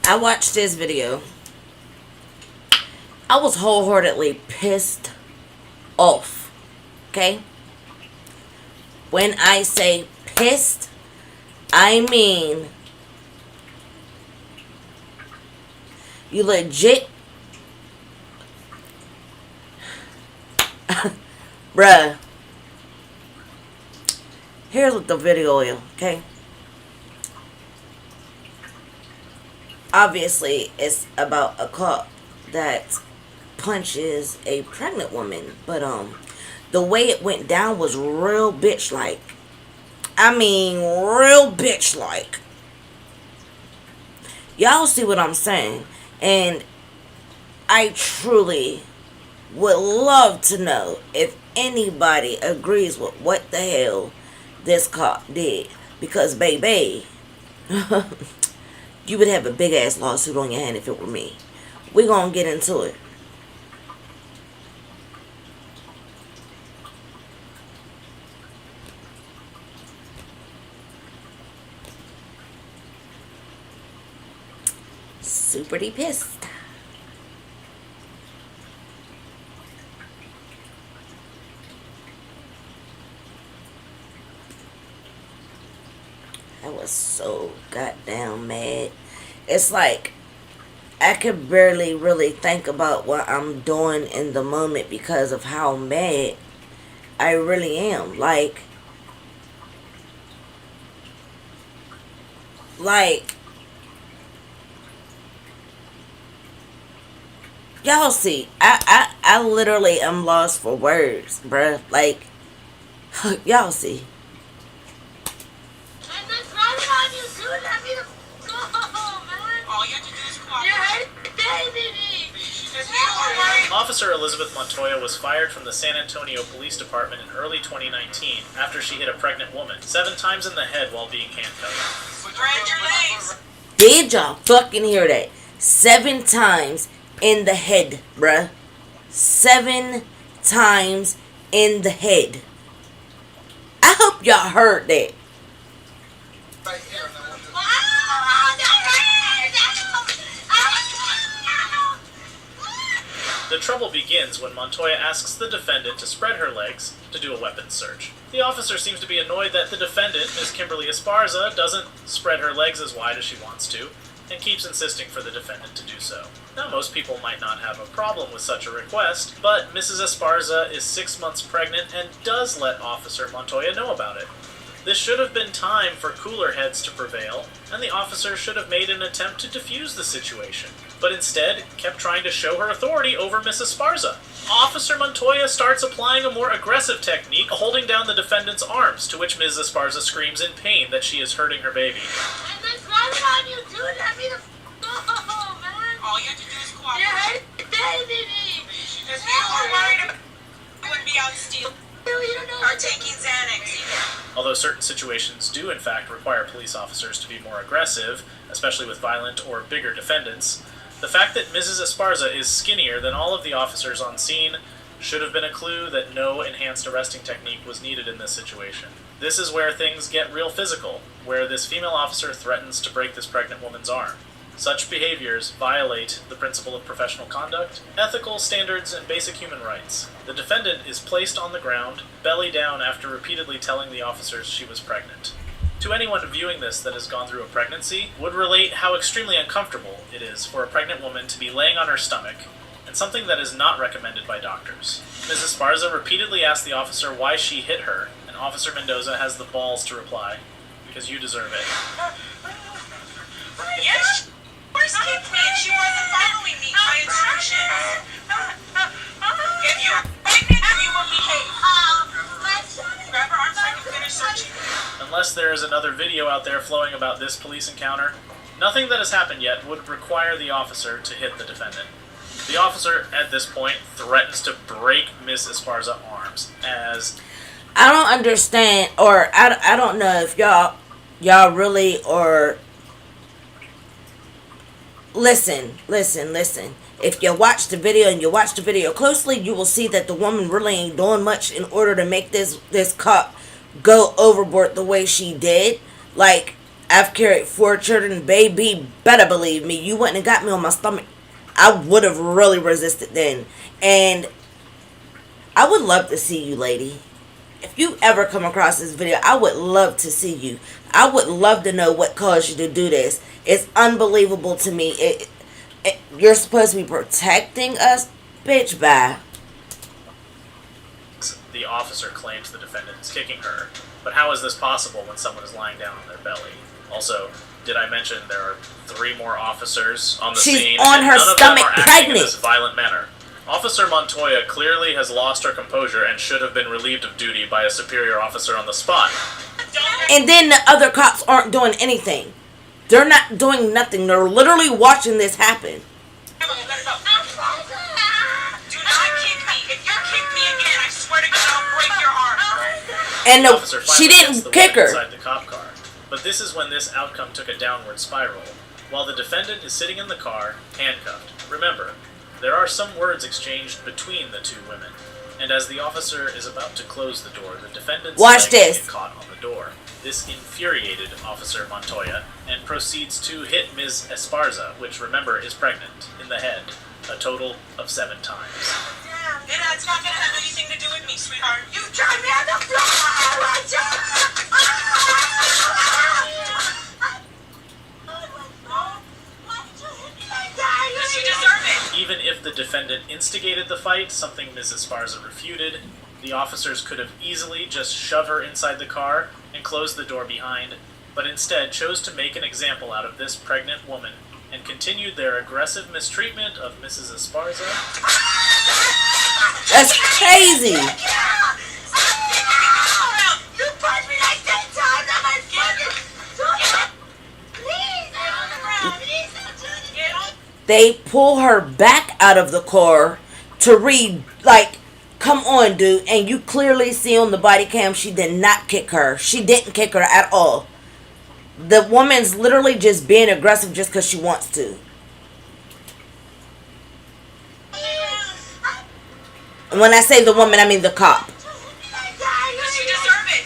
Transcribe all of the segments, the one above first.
I watched this video. I was wholeheartedly pissed off. Okay? When I say pissed, I mean you legit, bruh. Here's what the video is, okay? Obviously, it's about a cop that punches a pregnant woman, but the way it went down was real bitch like. I mean, real bitch like. Y'all see what I'm saying? And I truly would love to know if anybody agrees with what the hell this cop did. Because, baby, you would have a big ass lawsuit on your hand if it were me. We're gonna get into it. Super pissed. I was so goddamn mad. It's like I could barely really think about what I'm doing in the moment because of how mad I really am. Like y'all see, I literally am lost for words, bruh. Like, y'all see. Officer Elizabeth Montoya was fired from the San Antonio Police Department in early 2019 after she hit a pregnant woman 7 times in the head while being handcuffed. Did y'all fucking hear that? 7 times in the head, bruh. 7 times in the head. I hope y'all heard that. The trouble begins when Montoya asks the defendant to spread her legs to do a weapons search. The officer seems to be annoyed that the defendant, Ms. Kimberly Esparza, doesn't spread her legs as wide as she wants to, and keeps insisting for the defendant to do so. Now, most people might not have a problem with such a request, but Mrs. Esparza is 6 months pregnant and does let Officer Montoya know about it. This should have been time for cooler heads to prevail, and the officer should have made an attempt to defuse the situation, but instead kept trying to show her authority over Mrs. Esparza. Officer Montoya starts applying a more aggressive technique, holding down the defendant's arms, to which Ms. Esparza screams in pain that she is hurting her baby. All you have to do is cooperate. If you were worried about it, you wouldn't be out stealing or taking Xanax either. Although certain situations do in fact require police officers to be more aggressive, especially with violent or bigger defendants, the fact that Mrs. Esparza is skinnier than all of the officers on scene should have been a clue that no enhanced arresting technique was needed in this situation. This is where things get real physical, where this female officer threatens to break this pregnant woman's arm. Such behaviors violate the principle of professional conduct, ethical standards, and basic human rights. The defendant is placed on the ground, belly down, after repeatedly telling the officers she was pregnant. To anyone viewing this that has gone through a pregnancy, would relate how extremely uncomfortable it is for a pregnant woman to be laying on her stomach, and something that is not recommended by doctors. Mrs. Esparza repeatedly asked the officer why she hit her, and Officer Mendoza has the balls to reply, "Because you deserve it." Yes, she kicked me and she wasn't following me, my instructions. If you're pregnant, then you will behave. Grab her arms so I can finish searching. Unless there is another video out there flowing about this police encounter, nothing that has happened yet would require the officer to hit the defendant. The officer, at this point, threatens to break Miss Esparza's arms, as... I don't understand, or I don't know if y'all really, or... Listen. If you watch the video and you watch the video closely, you will see that the woman really ain't doing much in order to make this cop go overboard the way she did. Like, I've carried 4 children, baby. Better believe me. You wouldn't have got me on my stomach. I would have really resisted then. And I would love to see you, lady. If you ever come across this video, I would love to see you. I would love to know what caused you to do this. It's unbelievable to me. You're supposed to be protecting us? Bitch, bye. The officer claims the defendant is kicking her, but how is this possible when someone is lying down on their belly? Also, did I mention there are 3 more officers on the scene? She's on her none of stomach, them are acting pregnant. in this violent manner. Officer Montoya clearly has lost her composure and should have been relieved of duty by a superior officer on the spot. And then the other cops aren't doing anything. They're not doing nothing. They're literally watching this happen. Do not kick me. If you kick me again, I swear to God, I'll break your arm. And The officer she finally gets didn't the kick woman her. inside the cop car. But this is when this outcome took a downward spiral. While the defendant is sitting in the car, handcuffed. Remember, there are some words exchanged between the 2 women. And as the officer is about to close the door, the defendant's Watch legs this. get caught on the door. This infuriated Officer Montoya and proceeds to hit Ms. Esparza, which remember is pregnant, in the head, a total of 7 times. And that's not gonna have anything to do with me, sweetheart. You drive me on the floor! Because you deserve it! Even if the defendant instigated the fight, something Ms. Esparza refuted, the officers could have easily just shoved her inside the car and closed the door behind, but instead chose to make an example out of this pregnant woman and continued their aggressive mistreatment of Mrs. Esparza. That's crazy. You punched me like 10 times! I'm like, They pull her back out of the car to read, like, come on, dude. And you clearly see on the body cam she did not kick her. She didn't kick her at all. The woman's literally just being aggressive just because she wants to. And when I say the woman, I mean the cop. Because you deserve it!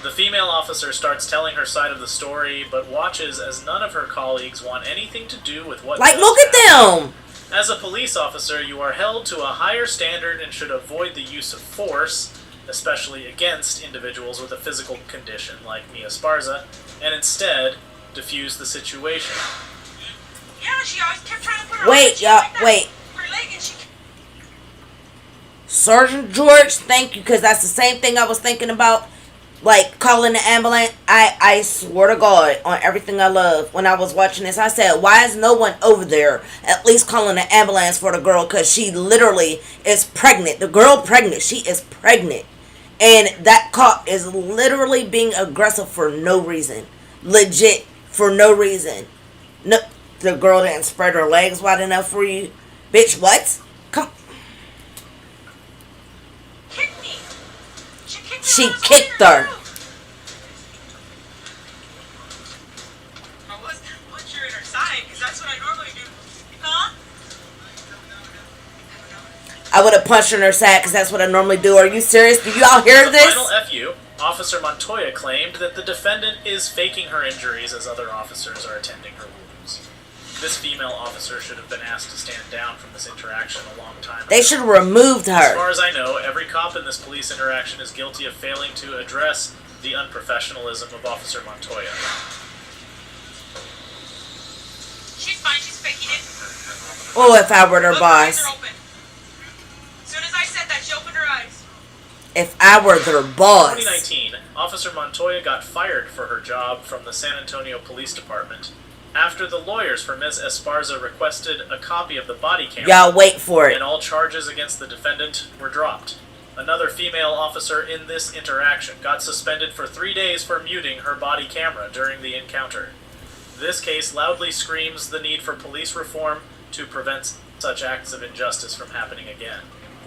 The female officer starts telling her side of the story, but watches as none of her colleagues want anything to do with what Like, does look at happen. them. As a police officer, you are held to a higher standard and should avoid the use of force, especially against individuals with a physical condition like Mia Esparza, and instead diffuse the situation. Yeah, she always kept trying to put her Wait, y'all, wait. her leg and she... Sergeant George, thank you, because that's the same thing I was thinking about. Like, calling the ambulance. I swear to God, on everything I love, when I was watching this, I said, why is no one over there at least calling the ambulance for the girl? Because she literally is pregnant. The girl pregnant. She is pregnant. And that cop is literally being aggressive for no reason. Legit, for no reason. No, the girl didn't spread her legs wide enough for you. Bitch, what? Come. kicked me. She kicked her. I was punch her in her side, because that's what I normally do. Huh? I would have punched her in her side because that's what I normally do. Are you serious? Do you all hear As a this? final FU, Officer Montoya claimed that the defendant is faking her injuries as other officers are attending her wounds. This female officer should have been asked to stand down from this interaction a long time ago. They should have removed As her. far as I know, every cop in this police interaction is guilty of failing to address the unprofessionalism of Officer Montoya. She's fine, she's faking it. Oh, if I were their Look, her eyes boss. are open. As soon as I said that, she opened her eyes. If I were their boss. 2019, Officer Montoya got fired for her job from the San Antonio Police Department after the lawyers for Ms. Esparza requested a copy of the body camera. Y'all wait for it. And all charges against the defendant were dropped. Another female officer in this interaction got suspended for 3 days for muting her body camera during the encounter. This case loudly screams the need for police reform to prevent such acts of injustice from happening again.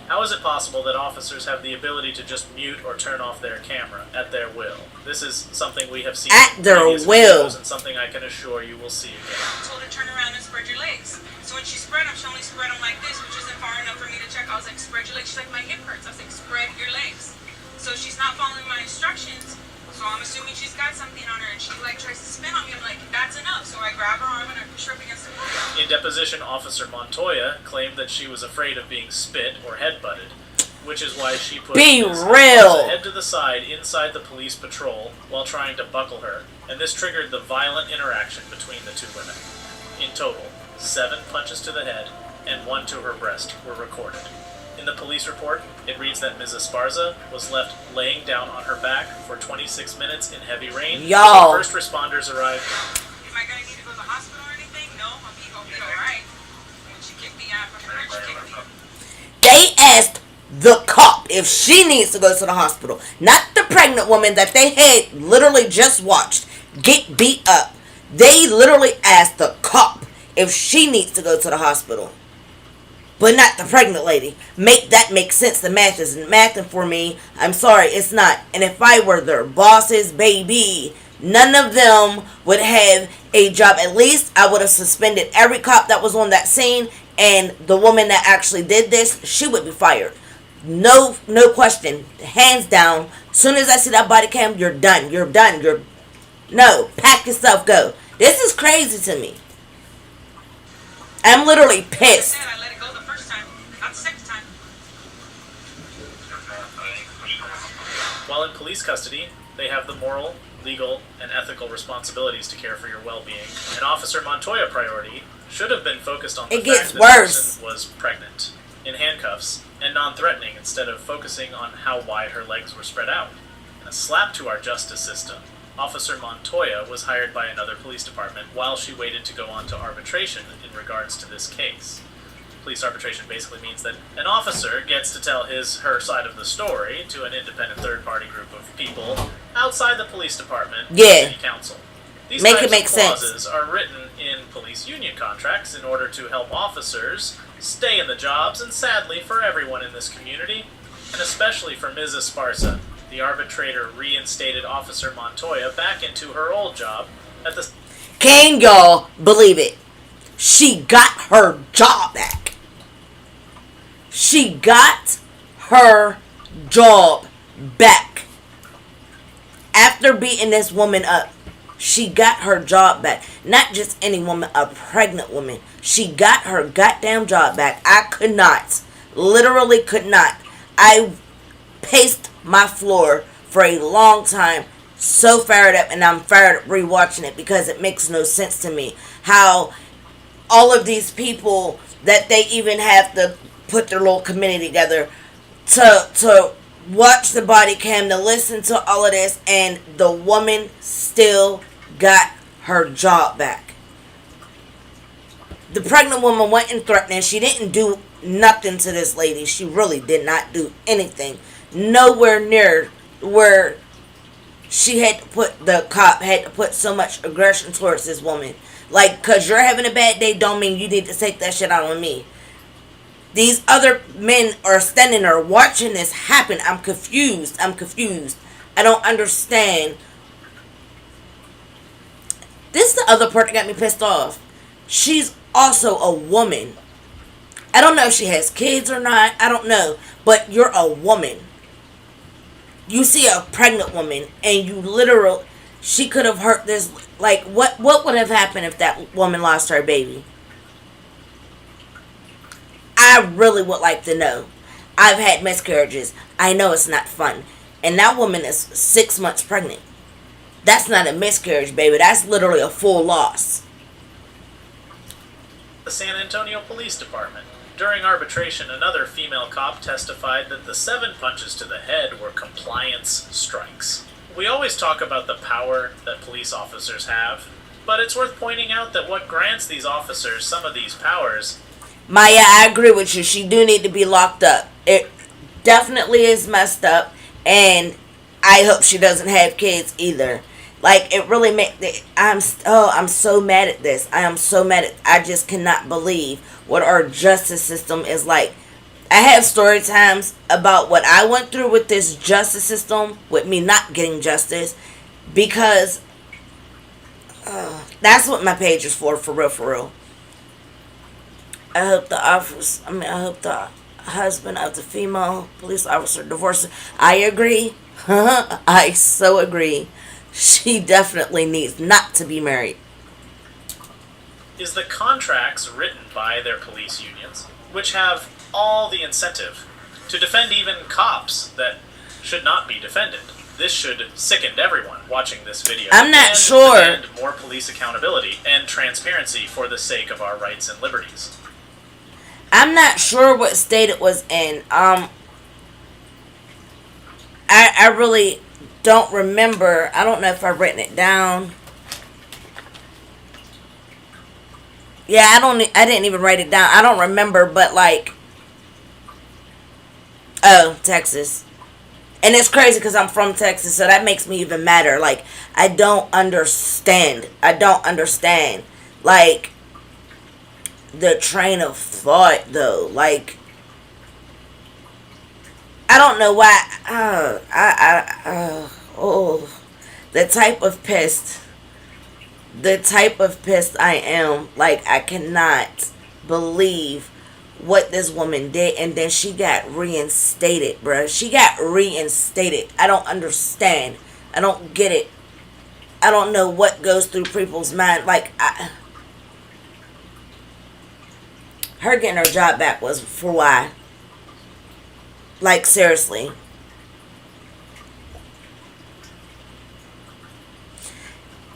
How is it possible that officers have the ability to just mute or turn off their camera at their will? This is something we have seen At in their previous will. videos and something I can assure you will see again. I told her to turn around and spread your legs. So when she spread them, she only spread them like this, which isn't far enough for me to check. I was like, spread your legs. She's like, my hip hurts. I was like, spread your legs. So she's not following my instructions. So I'm assuming she's got something on her, and she like tries to spin on me. I'm like, that's enough. So I grab her arm and I push her up against the wall. In deposition, Officer Montoya claimed that she was afraid of being spit or headbutted, which is why she put Ms. real head to the side inside the police patrol while trying to buckle her, and this triggered the violent interaction between the two women. In total, 7 punches to the head and 1 to her breast were recorded. In the police report, it reads that Ms. Esparza was left laying down on her back for 26 minutes in heavy rain. Y'all. First responders arrived. Am I gonna need to go to the hospital or anything? No, I'll be alright. When she kicked me out from her, she kicked me. They asked the cop if she needs to go to the hospital, not the pregnant woman that they had literally just watched get beat up. They literally asked the cop if she needs to go to the hospital, but not the pregnant lady. Make that make sense. The math isn't mathing for me. I'm sorry, it's not. And if I were their bosses, baby, none of them would have a job. At least I would have suspended every cop that was on that scene, and the woman that actually did this, she would be fired. No question. Hands down. As soon as I see that body cam, you're done. No, pack yourself, go. This is crazy to me. I'm literally pissed. I let it go the first time, not the second time. While in police custody, they have the moral, legal, and ethical responsibilities to care for your well-being. An Officer Montoya priority should have been focused on the It gets fact that worse. the person was pregnant, in handcuffs, and non-threatening instead of focusing on how wide her legs were spread out. And a slap to our justice system. Officer Montoya was hired by another police department while she waited to go on to arbitration in regards to this case. Police arbitration basically means that an officer gets to tell her side of the story to an independent third-party group of people outside the police department and city council. These Make types it make of sense. clauses are written in police union contracts in order to help officers stay in the jobs, and sadly for everyone in this community, and especially for Ms. Esparza. The arbitrator reinstated Officer Montoya back into her old job at the... Can y'all believe it? She got her job back. She got her job back. After beating this woman up, she got her job back. Not just any woman, a pregnant woman. She got her goddamn job back. I could not. Literally could not. I paced my floor for a long time. So fired up, and I'm fired up rewatching it because it makes no sense to me. How all of these people that they even have to put their little committee together to watch the body cam, to listen to all of this, and the woman still got her job back. The pregnant woman went and threatened. She didn't do nothing to this lady. She really did not do anything. Nowhere near where the cop had to put so much aggression towards this woman. Like, cause you're having a bad day don't mean you need to take that shit out on me. These other men are standing there watching this happen. I'm confused. I don't understand. This is the other part that got me pissed off. She's also a woman. I don't know if she has kids or not. I don't know. But you're a woman. You see a pregnant woman and you literally... She could have hurt this... Like, what would have happened if that woman lost her baby? I really would like to know. I've had miscarriages. I know it's not fun. And that woman is 6 months pregnant. That's not a miscarriage, baby. That's literally a full loss. The San Antonio Police Department. During arbitration, another female cop testified that the 7 punches to the head were compliance strikes. We always talk about the power that police officers have, but it's worth pointing out that what grants these officers some of these powers... Maya, I agree with you. She do need to be locked up. It definitely is messed up, and I hope she doesn't have kids either. Like, it really I'm so mad at this. I am so mad at... I just cannot believe what our justice system is like. I have story times about what I went through with this justice system, with me not getting justice, because that's what my page is for real. I hope the husband of the female police officer divorces. I agree. I so agree. She definitely needs not to be married. Is the contracts written by their police unions, which have all the incentive to defend even cops that should not be defended. This should sicken everyone watching this video. I'm not and sure. Demand more police accountability and transparency for the sake of our rights and liberties. I'm not sure what state it was in. I really don't remember. I don't know if I've written it down. Yeah, I didn't even write it down. I don't remember, but like, oh, Texas. And it's crazy because I'm from Texas, so that makes me even madder. Like, I don't understand. Like, the train of thought, though. Like, I don't know why. The type of pissed. I am. Like, I cannot believe what this woman did, and then she got reinstated, bruh. She got reinstated. I don't understand. I don't get it. I don't know what goes through people's mind. Like, her getting her job back was for why? Like, seriously.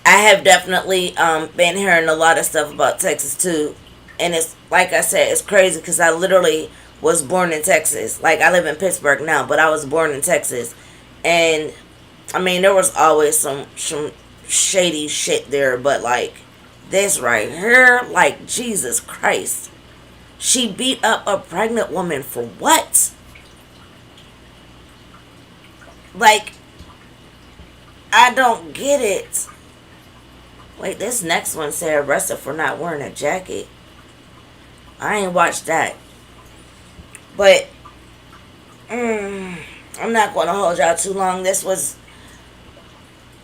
I have definitely been hearing a lot of stuff about Texas too. And it's, like I said, it's crazy because I literally was born in Texas. Like, I live in Pittsburgh now, but I was born in Texas. And, I mean, there was always some shady shit there. But, like, this right here, like, Jesus Christ. She beat up a pregnant woman for what? Like, I don't get it. Wait, this next one said arrested for not wearing a jacket. I ain't watched that. But, I'm not going to hold y'all too long. This was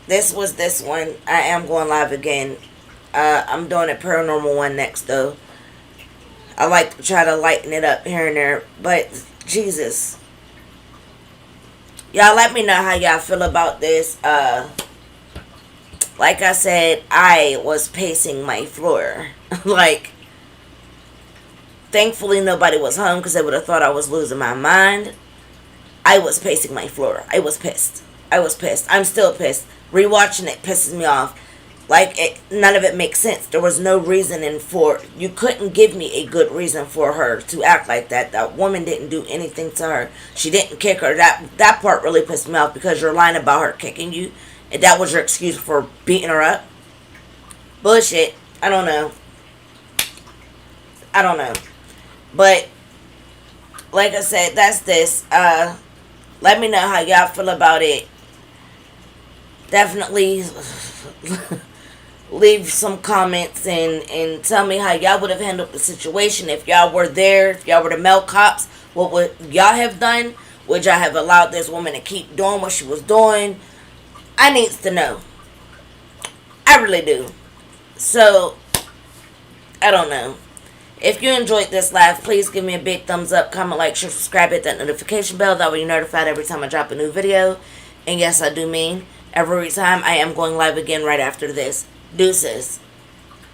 this one. I am going live again. I'm doing a paranormal one next, though. I like to try to lighten it up here and there. But, Jesus. Y'all let me know how y'all feel about this. Like I said, I was pacing my floor. Like, thankfully nobody was home because they would have thought I was losing my mind. I was pacing my floor. I was pissed. I'm still pissed. Rewatching it pisses me off. Like, none of it makes sense. There was no reasoning for... You couldn't give me a good reason for her to act like that. That woman didn't do anything to her. She didn't kick her. That part really pissed me off because you're lying about her kicking you. And that was your excuse for beating her up. Bullshit. I don't know. But, like I said, that's this. Let me know how y'all feel about it. Definitely leave some comments and tell me how y'all would have handled the situation if y'all were there, if y'all were the male cops. What would y'all have done? Would y'all have allowed this woman to keep doing what she was doing? I needs to know. I really do. So, I don't know. If you enjoyed this live, please give me a big thumbs up, comment, like, share, subscribe, hit that notification bell. That way you're notified every time I drop a new video. And yes, I do mean every time I am going live again right after this. Deuces.